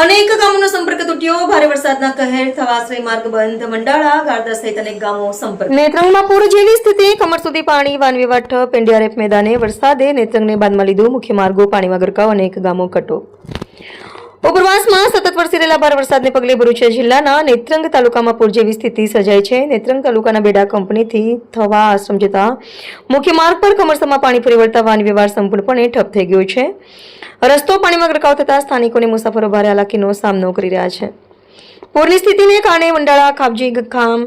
અનેક ગામોનો સંપર્ક તૂટ્યો. ભારે વરસાદના કહેર થવા આશ્રય માર્ગ બંધ. મંડાળા, ગારદા સહિત અનેક ગામો સંપર્ક. નેત્રંગમાં પૂર જેવી સ્થિતિ. કમર સુધી પાણી. વાન વિવાદ ઠપ. એનડીઆરએફ મેદાને. વરસાદે નેત્રંગને બાંધમાં લીધું. મુખ્ય માર્ગો પાણીમાં ગરકાવ. અનેક ગામો કટો. ઉપરવાસમાં સતત વરસી રહેલા ભારે વરસાદને પગલે ભરૂચ જિલ્લાના નેત્રંગ તાલુકામાં પૂર જેવી સ્થિતિ સર્જાઈ છે. નેત્રંગ તાલુકાના બેડા કંપનીથી થવા આશ્રમ જતા મુખ્ય માર્ગ પર કમરસમાં પાણી ફરી વળતા વાહન વ્યવહાર સંપૂર્ણપણે ઠપ થઈ ગયો છે. રસ્તો પાણીમાં ગરકાવ થતા સ્થાનિકોને મુસાફરો ભારે હાલાકીનો સામનો કરી રહ્યા છે. પૂરની સ્થિતિને કારણે વંડાળા, ખાબજી, ખામ,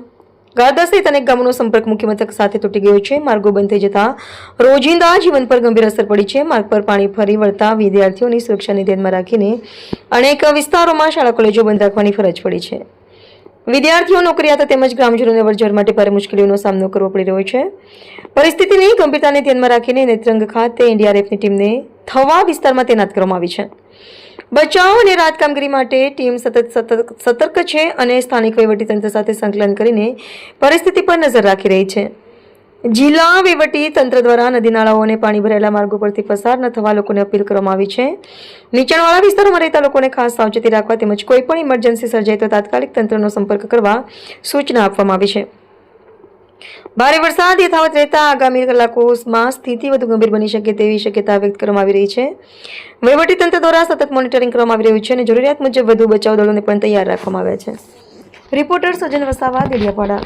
ગારદા સહિત અનેક ગામોનો સંપર્ક મુખ્ય મથક સાથે તૂટી ગયો છે. માર્ગો બંધ થઈ જતા રોજિંદા જીવન પર ગંભીર અસર પડી છે. માર્ગ પર પાણી ફરી વળતા વિદ્યાર્થીઓની સુરક્ષાને ધ્યાનમાં રાખીને અનેક વિસ્તારોમાં શાળા કોલેજો બંધ રાખવાની ફરજ પડી છે. વિદ્યાર્થીઓ, નોકરિયાતો તેમજ ગ્રામજનોને અવરજવર માટે ભારે મુશ્કેલીઓનો સામનો કરવો પડી રહ્યો છે. પરિસ્થિતિની ગંભીરતાને ધ્યાનમાં રાખીને નેત્રંગ ખાતે એનડીઆરએફની ટીમને થવા વિસ્તારમાં તૈનાત કરવામાં આવી છે. બચાવ અને રાહત કામગીરી માટે ટીમ સતર્ક છે અને સ્થાનિક વહીવટીતંત્ર સાથે સંકલન કરીને પરિસ્થિતિ પર નજર રાખી રહી છે. જિલ્લા વહીવટી તંત્ર દ્વારા નદી નાળાઓ અને પાણી ભરાયેલા માર્ગો પરથી પસાર ન થવા લોકોને અપીલ કરવામાં આવી છે. નીચાણવાળા વિસ્તારોમાં રહેતા લોકોને ખાસ સાવચેતી રાખવા તેમજ કોઈ પણ ઇમરજન્સી સર્જાય તો તાત્કાલિક તંત્રનો સંપર્ક કરવા સૂચના આપવામાં આવી છે. ભારે વરસાદ યથાવત રહેતા આગામી કલાકોમાં સ્થિતિ વધુ ગંભીર બની શકે તેવી શક્યતા વ્યક્ત કરવામાં આવી રહી છે. વહીવટીતંત્ર દ્વારા સતત મોનિટરિંગ કરવામાં આવી રહ્યું છે અને જરૂરિયાત મુજબ વધુ બચાવ દળોને પણ તૈયાર રાખવામાં આવ્યા છે. રિપોર્ટર સજન વસાવા, દેડિયાપાડા.